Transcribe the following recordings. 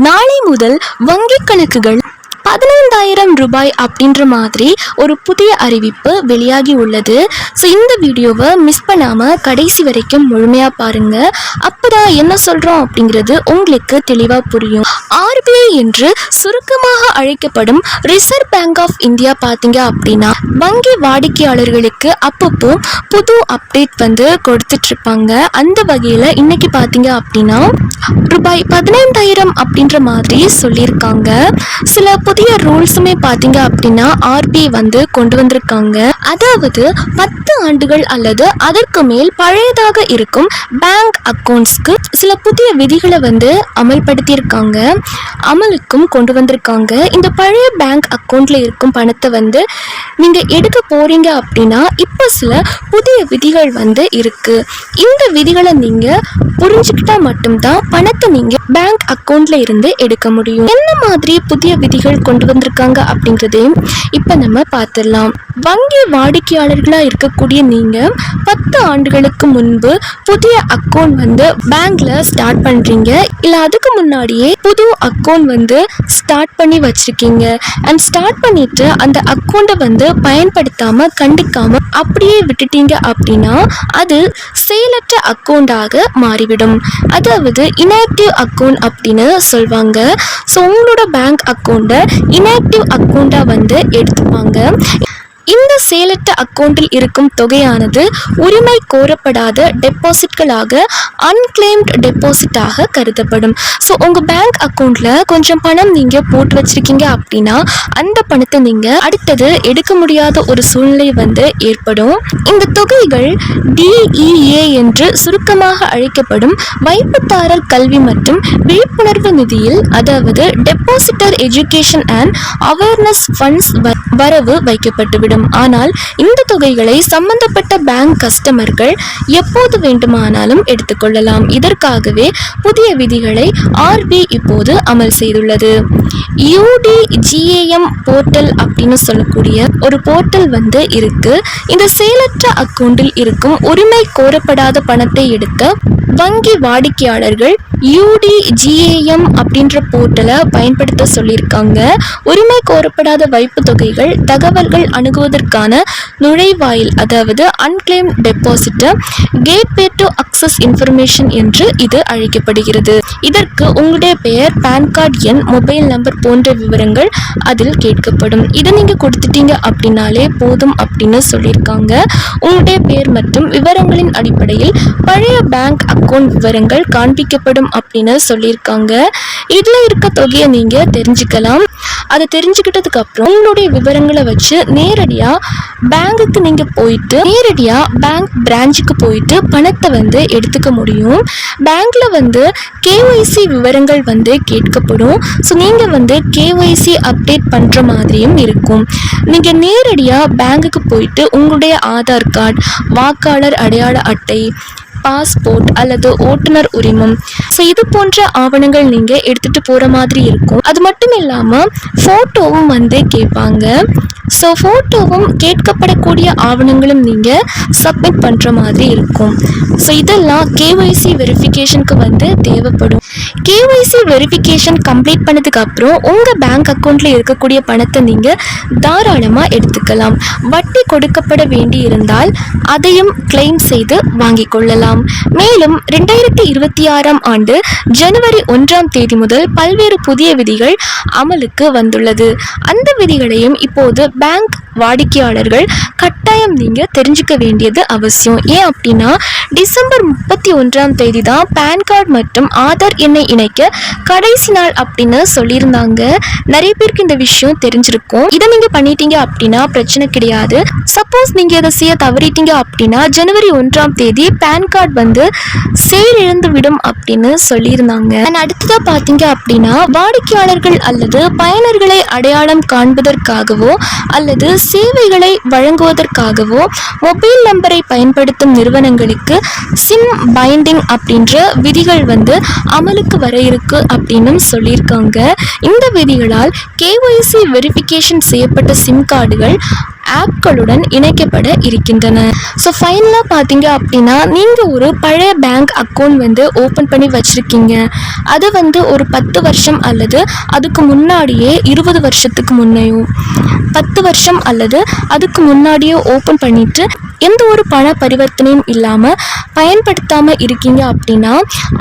நாளை முதல் வங்கி கணக்குகள் 15,000 ரூபாய் அப்படின்ற மாதிரி ஒரு புதிய அறிவிப்பு வெளியாகி உள்ளது. ஸோ இந்த வீடியோவை மிஸ் பண்ணாமல் கடைசி வரைக்கும் முழுமையாக பாருங்கள். அப்போ தான் என்ன சொல்கிறோம் அப்படிங்கிறது உங்களுக்கு தெளிவாக புரியும். RBI என்று சுருக்கமாக அழைக்கப்படும் ரிசர்வ் பேங்க் ஆஃப் இந்தியா பார்த்தீங்க அப்படின்னா வங்கி வாடிக்கையாளர்களுக்கு அப்பப்போ புது அப்டேட் கொடுத்துட்ருப்பாங்க. அந்த வகையில் இன்னைக்கு பார்த்தீங்க அப்படின்னா ரூபாய் 15,000 அப்படின்ற மாதிரி சொல்லியிருக்காங்க. சில புதிய ரூல்ஸுமே பார்த்தீங்க அப்படின்னா RBI கொண்டு வந்திருக்காங்க. அதாவது 10 ஆண்டுகள் அல்லது அதற்கு மேல் பழையதாக இருக்கும் பேங்க் அக்கௌண்ட்ஸ்க்கு சில புதிய விதிகளை அமல்படுத்தியிருக்காங்க, அமலுக்கும் கொண்டு வந்திருக்காங்க. இந்த பழைய பேங்க் அக்கௌண்ட்ல இருக்கும் பணத்தை நீங்க எடுக்க போறீங்க அப்படின்னா இப்போ சில புதிய விதிகள் இருக்கு. இந்த விதிகளை நீங்க புரிஞ்சுக்கிட்டா மட்டும்தான் பணத்தை நீங்க பேங்க் அக்கௌண்ட்ல இருந்து எடுக்க முடியும். என்ன மாதிரி புதிய விதிகள் கொண்டு வந்திருக்காங்க அப்படிங்கறதையும் இப்ப நம்ம பார்த்துடலாம். வங்கி வாடிக்கையாளர்களா இருக்கக்கூடிய நீங்க 10 ஆண்டுகளுக்கு முன்பு புதிய அக்கௌண்ட் பேங்க்ல ஸ்டார்ட் பண்றீங்க, இல்ல அதுக்கு முன்னாடியே புது அக்கௌண்ட் ஸ்டார்ட் பண்ணி வச்சிருக்கீங்க அண்ட் ஸ்டார்ட் பண்ணிட்டு அந்த அக்கௌண்ட்டை பயன்படுத்தாம கண்டுக்காம அப்படியே விட்டுட்டீங்க அப்படின்னா அது செயலற்ற அக்கௌண்டாக மாறிவிடும். அதாவது இன்ஆக்டிவ் அக்கௌண்ட் அப்படின்னு சொல்வாங்க. ஸோ உங்களோட பேங்க் அக்கௌண்ட்டை இன்ஆக்டிவ் அக்கௌண்டா எடுத்துப்பாங்க. இந்த செயலற்ற அக்கௌண்டில் இருக்கும் தொகையானது உரிமை கோரப்படாத டெபாசிட்களாக அன்கிளைம்டு டெபாசிட்டாக கருதப்படும். ஸோ உங்கள் பேங்க் அக்கௌண்ட்டில் கொஞ்சம் பணம் நீங்கள் போட்டு வச்சுருக்கீங்க அப்படின்னா அந்த பணத்தை நீங்கள் அடுத்தது எடுக்க முடியாத ஒரு சூழ்நிலை ஏற்படும். இந்த தொகைகள் DEA என்று சுருக்கமாக அழைக்கப்படும் வைப்புதாரர் கல்வி மற்றும் விழிப்புணர்வு நிதியில், அதாவது depositor education and awareness funds வரவு வைக்கப்பட்டுவிடும். ஆனால் இந்த தொகைகளை சம்பந்தப்பட்ட பேங்க் கஸ்டமர்கள் எப்போது வேண்டுமானாலும் எடுத்துக்கொள்ளலாம். இதற்காகவே புதிய விதிகளை RBI இப்போது அமல் செய்துள்ளது. UDGAM போர்ட்டல் அப்படின்னு சொல்லக்கூடிய ஒரு போர்ட்டல் இருக்கு. இந்த செயலற்ற அக்கௌண்டில் இருக்கும் உரிமை கோரப்படாத பணத்தை எடுக்க வங்கி வாடிக்கையாளர்கள் UDGAM அப்படின்ற போர்ட்டலை பயன்படுத்த சொல்லியிருக்காங்க. உரிமை கோரப்படாத வைப்பு தொகைகள் தகவல்கள் அணுகுவதற்கான நுழைவாயில், அதாவது unclaimed deposit gateway to access information என்று இது அழைக்கப்படுகிறது. இதற்கு உங்களுடைய பெயர், பேன் கார்டு எண், மொபைல் நம்பர் போன்ற விவரங்கள் அதில் கேட்கப்படும். இதை நீங்க கொடுத்துட்டீங்க அப்படின்னாலே போதும் அப்படின்னு சொல்லியிருக்காங்க. உங்களுடைய பெயர் மற்றும் விவரங்களின் அடிப்படையில் பழைய பேங்க் அக்கௌண்ட் விவரங்கள் காண்பிக்கப்படும் அப்படின்னு சொல்லியிருக்காங்க. இதுல இருக்க தொகையை நீங்க தெரிஞ்சுக்கலாம். அதை தெரிஞ்சுக்கிட்டதுக்கு அப்புறம் உங்களுடைய விவரங்களை வச்சு நேரடியா பேங்குக்கு நீங்க போயிட்டு நேரடியா பேங்க் பிரான்ச்சுக்கு போயிட்டு பணத்தை எடுத்துக்க முடியும். பேங்க்ல KYC விவரங்கள் கேட்கப்படும். ஸோ நீங்க KYC அப்டேட் பண்ற மாதிரியும் இருக்கும். நீங்க நேரடியா பேங்குக்கு போயிட்டு உங்களுடைய ஆதார் கார்டு, வாக்காளர் அடையாள அட்டை, பாஸ்போர்ட் அல்லது ஓட்டுநர் உரிமம், ஸோ இது போன்ற ஆவணங்கள் நீங்கள் எடுத்துகிட்டு போகிற மாதிரி இருக்கும். அது மட்டும் இல்லாமல் ஃபோட்டோவும் கேட்பாங்க. ஸோ ஃபோட்டோவும் கேட்கப்படக்கூடிய ஆவணங்களும் நீங்கள் சப்மிட் பண்ணுற மாதிரி இருக்கும். ஸோ இதெல்லாம் KYC வெரிஃபிகேஷனுக்கு தேவைப்படும். KYC வெரிஃபிகேஷன் கம்ப்ளீட் பண்ணதுக்கு அப்புறம் உங்கள் பேங்க் அக்கௌண்ட்டில் இருக்கக்கூடிய பணத்தை நீங்கள் தாராளமாக எடுத்துக்கலாம். வட்டி கொடுக்கப்பட வேண்டி இருந்தால் அதையும் கிளைம் செய்து வாங்கிக் கொள்ளலாம். மேலும் 2026ஆம் ஆண்டு ஜனவரி 1ஆம் தேதி முதல் பல்வேறு புதிய விதிகள் அமலுக்கு வந்துள்ளது. அந்த விதிகளையும் இப்போது பேங்க் வாடிக்கையாளர்கள் கட்டாயம் நீங்க தெரிஞ்சுக்க வேண்டியது அவசியம். ஏன் அப்படின்னா டிசம்பர் 31ஆம் தேதி தான் பேன் கார்டு மற்றும் ஆதார் எண்ணை இணைக்க கடைசி நாள் அப்படின்னு சொல்லியிருந்தாங்க. நிறைய பேருக்கு இந்த விஷயம் தெரிஞ்சிருக்கும். இதை நீங்க பண்ணிட்டீங்க அப்படின்னா பிரச்சனை கிடையாது. சப்போஸ் நீங்க இதை செய்ய தவறிட்டீங்க அப்படின்னா ஜனவரி 1ஆம் தேதி பேன் கார்டு செயலிழந்து விடும் அப்படின்னு சொல்லியிருந்தாங்க. அடுத்ததா பாத்தீங்க அப்படின்னா வாடிக்கையாளர்கள் அல்லது பயனர்களை அடையாளம் காண்பதற்காகவோ அல்லது சேவைகளை வழங்குவதற்காகவோ மொபைல் நம்பரை பயன்படுத்தும் நிறுவனங்களுக்கு சிம் பைண்டிங் அப்படின்ற விதிகள் அமலுக்கு வர இருக்கு அப்படின்னு சொல்லியிருக்காங்க. இந்த விதிகளால் KYC வெரிஃபிகேஷன் செய்யப்பட்ட சிம் கார்டுகள் ஆப்களுடன் இணைக்கப்பட இருக்கின்றன. ஸோ ஃபைனலாக பார்த்தீங்க அப்படின்னா, நீங்கள் ஒரு பழைய பேங்க் அக்கௌண்ட் வந்து ஓப்பன் பண்ணி வச்சுருக்கீங்க. அதை வந்து ஒரு 10 வருஷம் அல்லது அதுக்கு முன்னாடியே 20 வருஷத்துக்கு முன்னையோ 10 வருஷம் அல்லது அதுக்கு முன்னாடியே ஓப்பன் பண்ணிவிட்டு எந்த ஒரு பண பரிவர்த்தனையும் இல்லாமல் பயன்படுத்தாமல் இருக்கீங்க அப்படின்னா,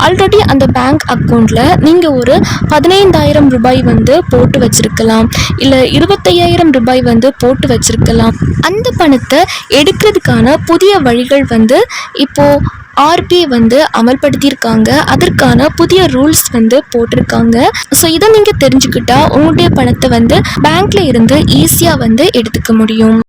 ஆல்ரெடி அந்த பேங்க் அக்கௌண்ட்டில் நீங்கள் ஒரு 15,000 ரூபாய் வந்து போட்டு வச்சுருக்கலாம், இல்லை 25,000 ரூபாய் வந்து போட்டு வச்சுருக்கலாம். அந்த பணத்தை எடுக்கிறதுக்கான புதிய வழிகள் வந்து இப்போது ஆர்பிஐ வந்து அமல்படுத்தியிருக்காங்க. அதற்கான புதிய ரூல்ஸ் வந்து போட்டிருக்காங்க. ஸோ இதை நீங்கள் தெரிஞ்சுக்கிட்டா உங்களுடைய பணத்தை வந்து பேங்க்ல இருந்து ஈஸியாக வந்து எடுத்துக்க முடியும்.